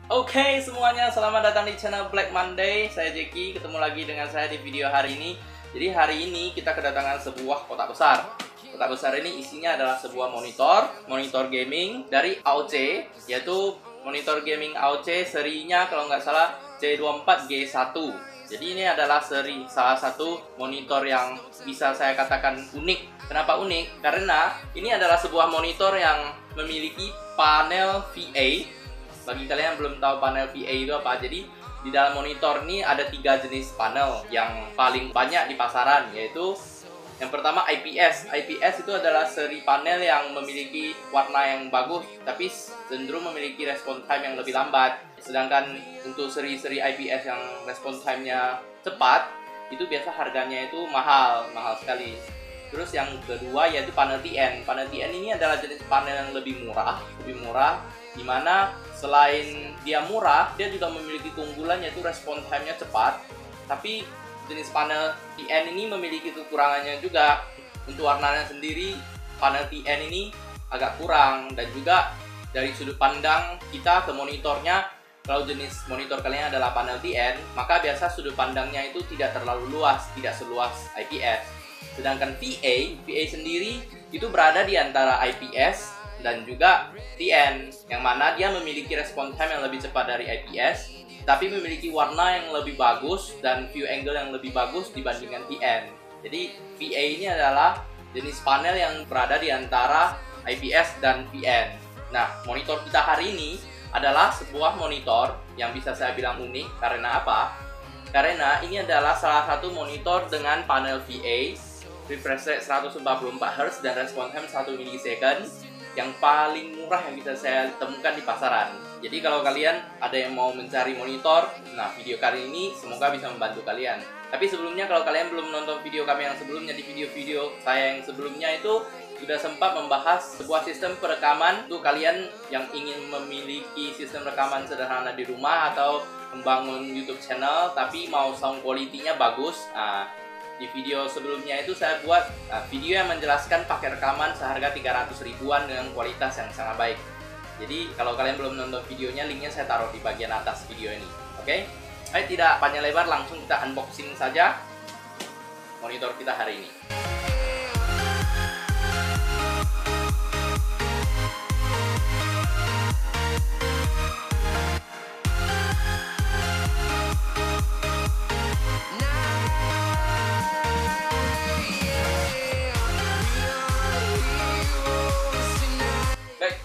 Oke semuanya, selamat datang di channel Black Monday. Saya Jeki, ketemu lagi dengan saya di video hari ini. Jadi hari ini kita kedatangan sebuah kotak besar. Kotak besar ini isinya adalah sebuah monitor gaming dari AOC, yaitu monitor gaming AOC serinya kalau nggak salah C24G1. Jadi ini adalah salah satu monitor yang bisa saya katakan unik. Kenapa unik? Karena ini adalah sebuah monitor yang memiliki panel VA. Bagi kalian yang belum tahu panel VA itu apa, jadi di dalam monitor ini ada 3 jenis panel yang paling banyak di pasaran, yaitu yang pertama IPS. IPS itu adalah seri panel yang memiliki warna yang bagus, tapi cenderung memiliki respon time yang lebih lambat. Sedangkan untuk seri-seri IPS yang respon time-nya cepat, itu biasa harganya itu mahal sekali. Terus yang kedua yaitu panel TN. Panel TN ini adalah jenis panel yang lebih murah, dimana selain dia murah, dia juga memiliki keunggulan yaitu respon time-nya cepat. Tapi jenis panel TN ini memiliki kekurangannya juga. Untuk warnanya sendiri, panel TN ini agak kurang. Dan juga dari sudut pandang kita ke monitornya, kalau jenis monitor kalian adalah panel TN, maka biasa sudut pandangnya itu tidak terlalu luas, tidak seluas IPS. Sedangkan VA sendiri itu berada di antara IPS dan juga TN, yang mana dia memiliki respon time yang lebih cepat dari IPS, tapi memiliki warna yang lebih bagus dan view angle yang lebih bagus dibandingkan TN. Jadi VA ini adalah jenis panel yang berada di antara IPS dan VN. Nah, monitor kita hari ini adalah sebuah monitor yang bisa saya bilang unik. Karena apa? Karena ini adalah salah satu monitor dengan panel VA, refresh rate 144Hz dan respon time 1 milisecond, yang paling murah yang bisa saya temukan di pasaran. Jadi kalau kalian ada yang mau mencari monitor, nah video kali ini semoga bisa membantu kalian. Tapi sebelumnya, kalau kalian belum menonton video kami yang sebelumnya, di video-video saya yang sebelumnya itu sudah sempat membahas sebuah sistem perekaman untuk kalian yang ingin memiliki sistem rekaman sederhana di rumah atau membangun YouTube channel tapi mau sound quality-nya bagus. Nah, di video sebelumnya itu saya buat video yang menjelaskan pakai rekaman seharga 300 ribuan dengan kualitas yang sangat baik. Jadi kalau kalian belum nonton videonya, linknya saya taruh di bagian atas video ini. Oke? Ayo tidak panjang lebar, langsung kita unboxing saja monitor kita hari ini.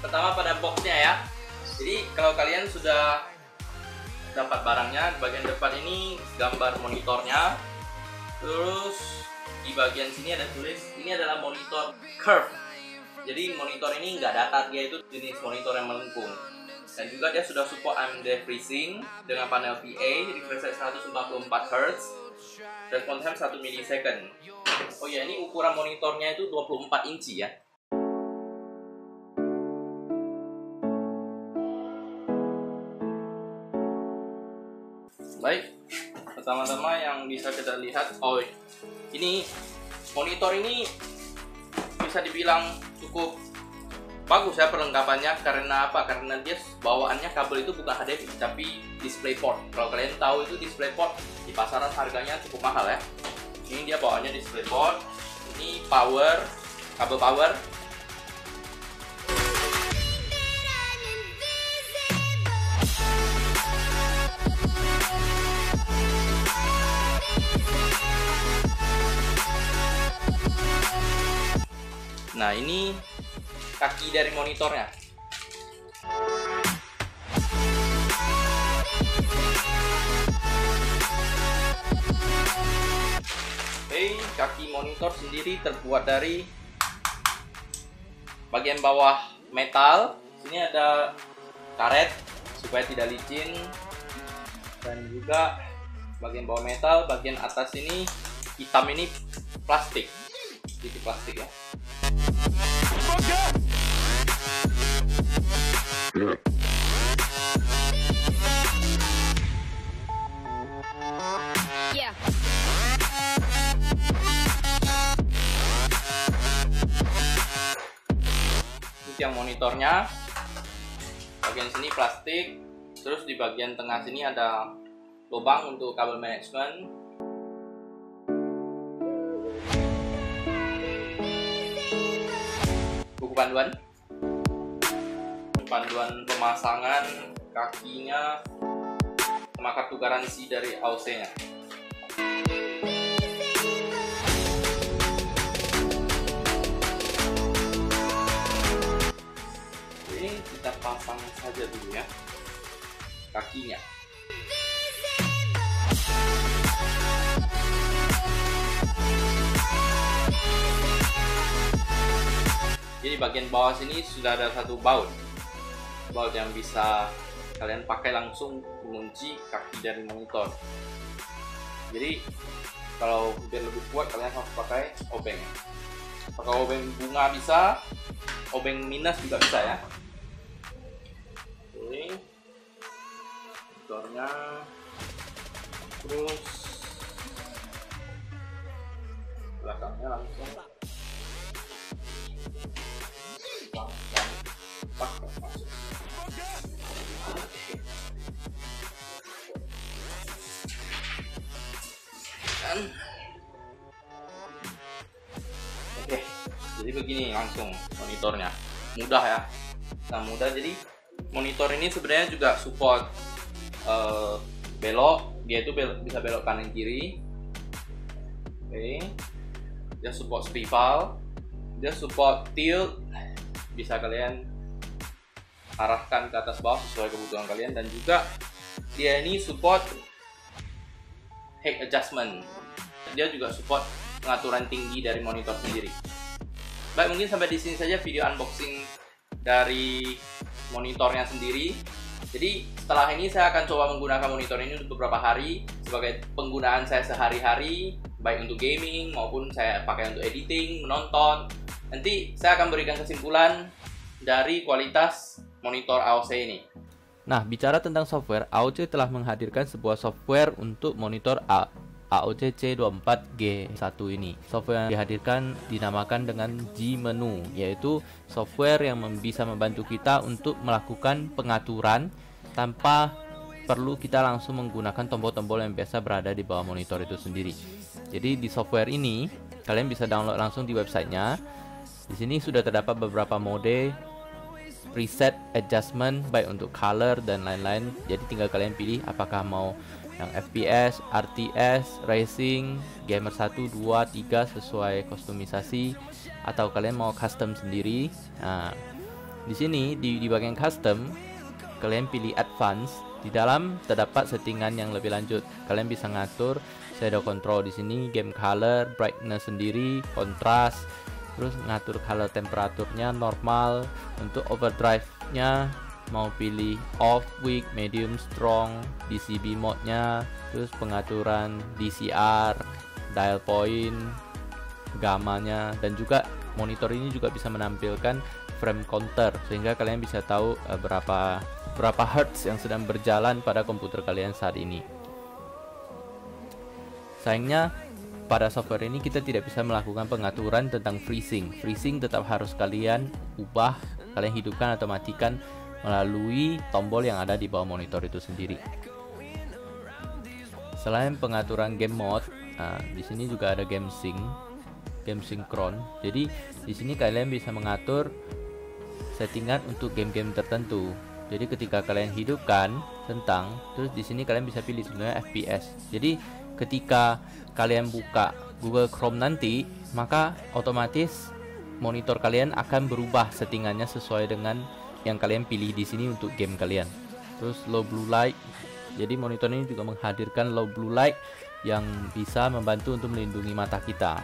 Pertama pada boxnya ya. Jadi kalau kalian sudah dapat barangnya, di bagian depan ini gambar monitornya. Terus di bagian sini ada tulis ini adalah monitor curve. Jadi monitor ini nggak datar, dia itu jenis monitor yang melengkung. Dan juga dia sudah support AMD FreeSync dengan panel VA, refresh rate 144Hz, respon time 1 milisecond. Oh ya, ini ukuran monitornya itu 24 inci ya. Baik, pertama-tama yang bisa kita lihat, ini monitor ini bisa dibilang cukup bagus ya perlengkapannya. Karena apa? Karena dia bawaannya kabel itu bukan HDMI tapi DisplayPort. Kalau kalian tahu itu DisplayPort di pasaran harganya cukup mahal ya. Ini dia bawaannya DisplayPort. Ini power, kabel power. Nah, ini kaki dari monitornya. Oke, kaki monitor sendiri terbuat dari bagian bawah metal. Sini ada karet supaya tidak licin. Dan juga bagian bawah metal, bagian atas ini hitam, ini plastik. Jadi plastik ya. Yeah. Ini yang monitornya. Bagian sini plastik, Terus di bagian tengah sini ada lubang untuk kabel manajemen. Buku panduan. Panduan pemasangan kakinya sama kartu garansi dari AOC-nya. Ini kita pasang saja dulu ya kakinya. Jadi bagian bawah sini sudah ada satu baut yang bisa kalian pakai langsung mengunci kaki dari monitor. Jadi kalau biar lebih kuat kalian harus pakai obeng. Pakai obeng bunga bisa, obeng minus juga bisa ya. Ini monitornya, terus belakangnya langsung masuk. Oke, jadi begini langsung monitornya, mudah ya. Nah mudah, jadi monitor ini sebenarnya juga support belok, dia itu bisa belok kanan kiri. Oke, dia support rival, dia support tilt, bisa kalian arahkan ke atas bawah sesuai kebutuhan kalian, dan juga dia ini support height adjustment. Dia juga support pengaturan tinggi dari monitor sendiri. Baik, mungkin sampai di sini saja video unboxing dari monitornya sendiri. Jadi setelah ini saya akan coba menggunakan monitor ini untuk beberapa hari sebagai penggunaan saya sehari-hari, baik untuk gaming maupun saya pakai untuk editing, menonton. Nanti saya akan berikan kesimpulan dari kualitas monitor AOC ini. Nah, bicara tentang software, AOC telah menghadirkan sebuah software untuk monitor AOC C24G1 ini. Software yang dihadirkan dinamakan dengan G-Menu, yaitu software yang bisa membantu kita untuk melakukan pengaturan tanpa perlu kita langsung menggunakan tombol-tombol yang biasa berada di bawah monitor itu sendiri. Jadi di software ini kalian bisa download langsung di websitenya. Di sini sudah terdapat beberapa mode preset adjustment baik untuk color dan lain-lain. Jadi tinggal kalian pilih apakah mau yang FPS, RTS, Racing, Gamer 1, 2, 3 sesuai kustomisasi, atau kalian mau custom sendiri. Nah, di sini di bagian custom kalian pilih Advance. Di dalam terdapat settingan yang lebih lanjut. Kalian bisa ngatur shadow control di sini, game color, brightness sendiri, kontras, terus ngatur color temperaturnya normal. Untuk overdrive-nya mau pilih off, weak, medium, strong, DCB mode-nya, terus pengaturan DCR, dial point, gamanya, dan juga monitor ini juga bisa menampilkan frame counter sehingga kalian bisa tahu berapa hertz yang sedang berjalan pada komputer kalian saat ini. Sayangnya pada software ini kita tidak bisa melakukan pengaturan tentang freezing. Freezing tetap harus kalian ubah, kalian hidupkan atau matikan melalui tombol yang ada di bawah monitor itu sendiri. Selain pengaturan game mode, di sini juga ada game synchron. Jadi di sini kalian bisa mengatur settingan untuk game-game tertentu. Jadi ketika kalian hidupkan tentang, terus di sini kalian bisa pilih sebenarnya FPS. Jadi ketika kalian buka Google Chrome nanti, maka otomatis monitor kalian akan berubah settingannya sesuai dengan yang kalian pilih di sini untuk game kalian. Terus low blue light. Jadi monitor ini juga menghadirkan low blue light yang bisa membantu untuk melindungi mata kita.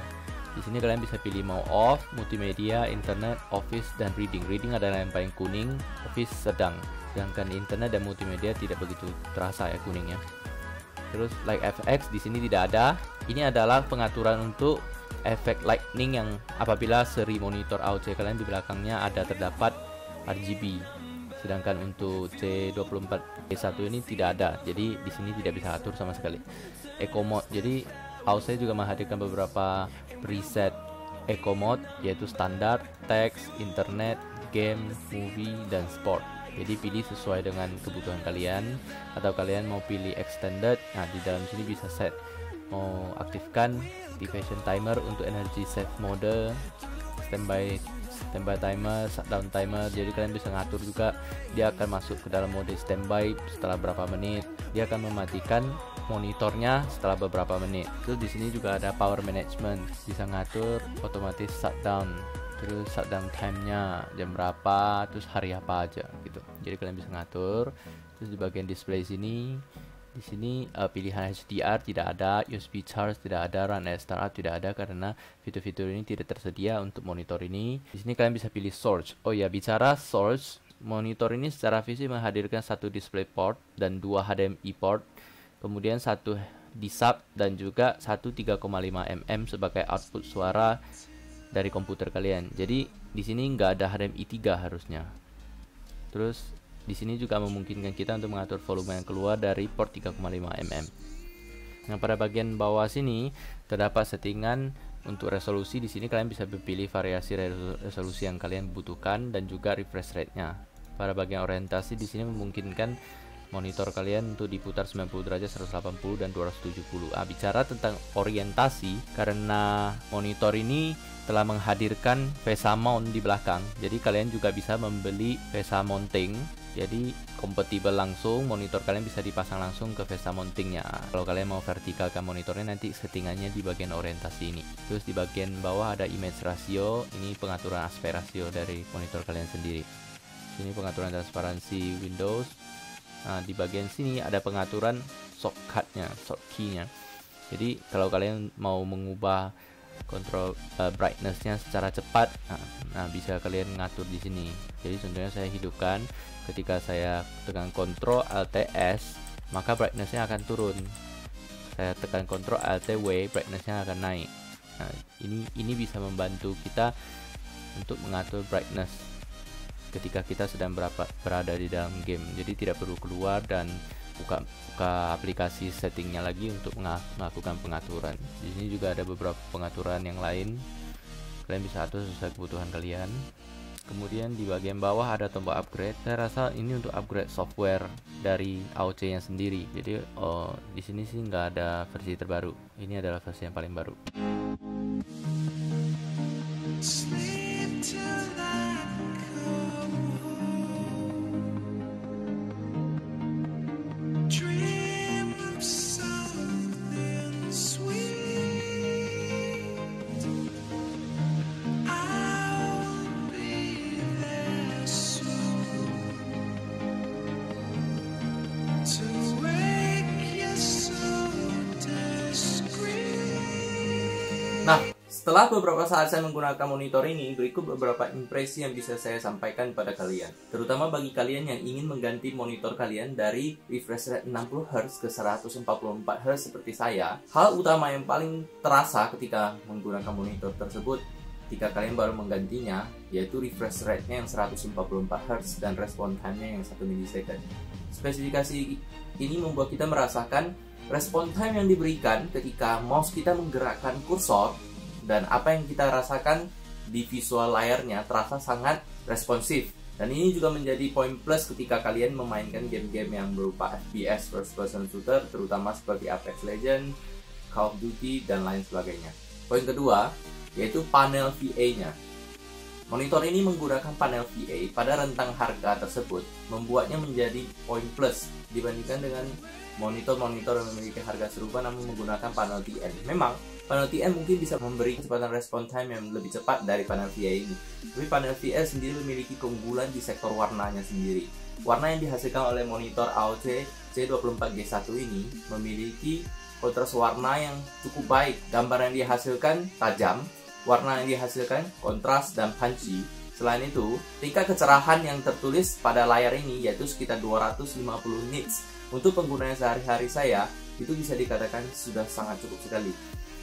Di sini kalian bisa pilih mau off, multimedia, internet, office, dan reading. Reading adalah yang paling kuning, office sedang. Sedangkan internet dan multimedia tidak begitu terasa ya kuningnya. Terus like FX di sini tidak ada. Ini adalah pengaturan untuk efek lightning yang apabila seri monitor AOC kalian di belakangnya ada terdapat RGB. Sedangkan untuk C24G1 ini tidak ada. Jadi di sini tidak bisa atur sama sekali. Eco mode. Jadi AOC juga menghadirkan beberapa preset eco mode yaitu standar, teks, internet, game, movie, dan sport. Jadi pilih sesuai dengan kebutuhan kalian, atau kalian mau pilih extended. Nah, di dalam sini bisa set mau aktifkan activation timer untuk energy save mode, standby timer, shutdown timer. Jadi kalian bisa ngatur juga dia akan masuk ke dalam mode standby setelah berapa menit, dia akan mematikan monitornya setelah beberapa menit. Terus di sini juga ada power management, bisa ngatur otomatis shutdown, terus shutdown time-nya jam berapa, terus hari apa aja gitu. Jadi kalian bisa ngatur. Terus di bagian display sini, di sini pilihan HDR tidak ada, USB charge tidak ada, run as startup tidak ada karena fitur-fitur ini tidak tersedia untuk monitor ini. Di sini kalian bisa pilih source. Oh ya, bicara source, monitor ini secara fisik menghadirkan satu display port dan 2 HDMI port, kemudian satu D-sub dan juga satu 3,5 mm sebagai output suara dari komputer kalian. Jadi di sini nggak ada HDMI 3 harusnya. Terus di sini juga memungkinkan kita untuk mengatur volume yang keluar dari port 3,5 mm. Nah, pada bagian bawah sini terdapat settingan untuk resolusi. Di sini kalian bisa pilih variasi resolusi yang kalian butuhkan dan juga refresh rate-nya. Pada bagian orientasi di sini memungkinkan monitor kalian untuk diputar 90 derajat, 180 dan 270. Bicara tentang orientasi, karena monitor ini telah menghadirkan VESA mount di belakang, jadi kalian juga bisa membeli VESA mounting. Jadi kompatibel langsung, monitor kalian bisa dipasang langsung ke VESA mountingnya. Kalau kalian mau vertikalkan monitornya, nanti settingannya di bagian orientasi ini. Terus di bagian bawah ada image ratio, ini pengaturan aspek ratio dari monitor kalian sendiri. Sini pengaturan transparansi Windows. Nah, di bagian sini ada pengaturan shortcut-nya, shortcut-nya. Jadi kalau kalian mau mengubah kontrol brightness-nya secara cepat, nah bisa kalian ngatur di sini. Jadi contohnya saya hidupkan, ketika saya tekan Ctrl Alt S, maka brightness-nya akan turun. Saya tekan Ctrl Alt W, brightness-nya akan naik. Nah, ini bisa membantu kita untuk mengatur brightness ketika kita sedang berada di dalam game. Jadi tidak perlu keluar dan buka aplikasi settingnya lagi untuk melakukan pengaturan. Di sini juga ada beberapa pengaturan yang lain, kalian bisa atur sesuai kebutuhan kalian. Kemudian di bagian bawah ada tombol upgrade. Saya rasa ini untuk upgrade software dari AOC yang sendiri. Jadi di sini sih nggak ada versi terbaru. Ini adalah versi yang paling baru. Nah, setelah beberapa saat saya menggunakan monitor ini, berikut beberapa impresi yang bisa saya sampaikan pada kalian. Terutama bagi kalian yang ingin mengganti monitor kalian dari refresh rate 60Hz ke 144Hz seperti saya. Hal utama yang paling terasa ketika menggunakan monitor tersebut, ketika kalian baru menggantinya, yaitu refresh rate-nya yang 144Hz dan respon time-nya yang 1 milisecond. Spesifikasi ini membuat kita merasakan respon time yang diberikan ketika mouse kita menggerakkan kursor dan apa yang kita rasakan di visual layarnya terasa sangat responsif. Dan ini juga menjadi poin plus ketika kalian memainkan game-game yang berupa FPS first person shooter, terutama seperti Apex Legends, Call of Duty, dan lain sebagainya. Poin kedua yaitu panel VA-nya. Monitor ini menggunakan panel VA pada rentang harga tersebut, membuatnya menjadi poin plus dibandingkan dengan monitor-monitor yang memiliki harga serupa namun menggunakan panel TN. Memang panel TN mungkin bisa memberi kecepatan respon time yang lebih cepat dari panel VA ini, tapi panel VA sendiri memiliki keunggulan di sektor warnanya sendiri. Warna yang dihasilkan oleh monitor AOC C24G1 ini memiliki kontras warna yang cukup baik. Gambar yang dihasilkan tajam, warna yang dihasilkan kontras dan punchy. Selain itu, tingkat kecerahan yang tertulis pada layar ini yaitu sekitar 250 nits. Untuk penggunaan sehari-hari saya, itu bisa dikatakan sudah sangat cukup sekali.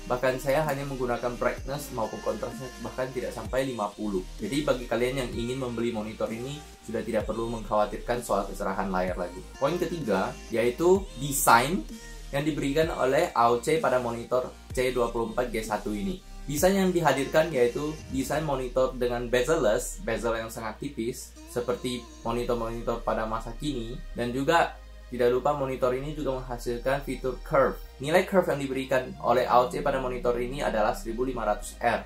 Bahkan saya hanya menggunakan brightness maupun kontrasnya bahkan tidak sampai 50. Jadi bagi kalian yang ingin membeli monitor ini, sudah tidak perlu mengkhawatirkan soal kecerahan layar lagi. Poin ketiga, yaitu desain yang diberikan oleh AOC pada monitor C24G1 ini. Desain yang dihadirkan yaitu desain monitor dengan bezel-less, bezel yang sangat tipis, seperti monitor-monitor pada masa kini, dan juga tidak lupa monitor ini juga menghasilkan fitur curve. Nilai curve yang diberikan oleh AOC pada monitor ini adalah 1500R,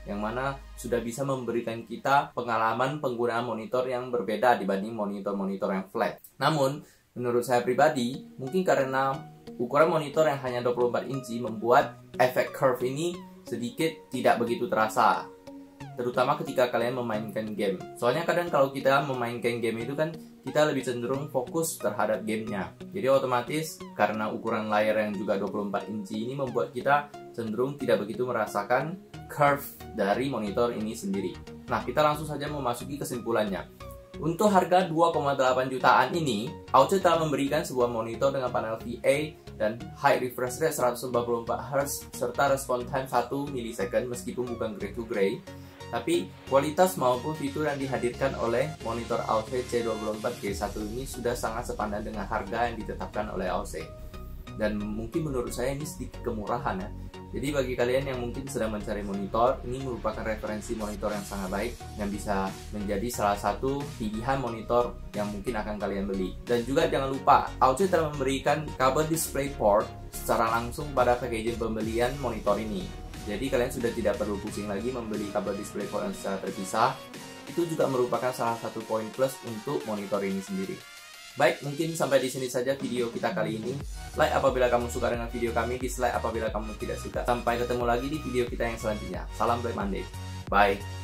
yang mana sudah bisa memberikan kita pengalaman penggunaan monitor yang berbeda dibanding monitor-monitor yang flat. Namun, menurut saya pribadi, mungkin karena ukuran monitor yang hanya 24 inci membuat efek curve ini sedikit tidak begitu terasa, terutama ketika kalian memainkan game. Soalnya kadang kalau kita memainkan game itu kan kita lebih cenderung fokus terhadap gamenya. Jadi otomatis karena ukuran layar yang juga 24 inci ini membuat kita cenderung tidak begitu merasakan curve dari monitor ini sendiri. Nah, kita langsung saja memasuki kesimpulannya. Untuk harga 2,8 jutaan ini, AOC telah memberikan sebuah monitor dengan panel VA dan high refresh rate 144Hz serta respon time 1 milisecond meskipun bukan gray to gray. Tapi kualitas maupun fitur yang dihadirkan oleh monitor AOC C24G1 ini sudah sangat sepadan dengan harga yang ditetapkan oleh AOC. Dan mungkin menurut saya ini sedikit kemurahan ya. Jadi bagi kalian yang mungkin sedang mencari monitor, ini merupakan referensi monitor yang sangat baik yang bisa menjadi salah satu pilihan monitor yang mungkin akan kalian beli. Dan juga jangan lupa, AOC telah memberikan kabel DisplayPort secara langsung pada packaging pembelian monitor ini. Jadi kalian sudah tidak perlu pusing lagi membeli kabel DisplayPort yang secara terpisah. Itu juga merupakan salah satu poin plus untuk monitor ini sendiri. Baik, mungkin sampai di sini saja video kita kali ini. Like apabila kamu suka dengan video kami, dislike apabila kamu tidak suka. Sampai ketemu lagi di video kita yang selanjutnya. Salam Black Monday. Bye.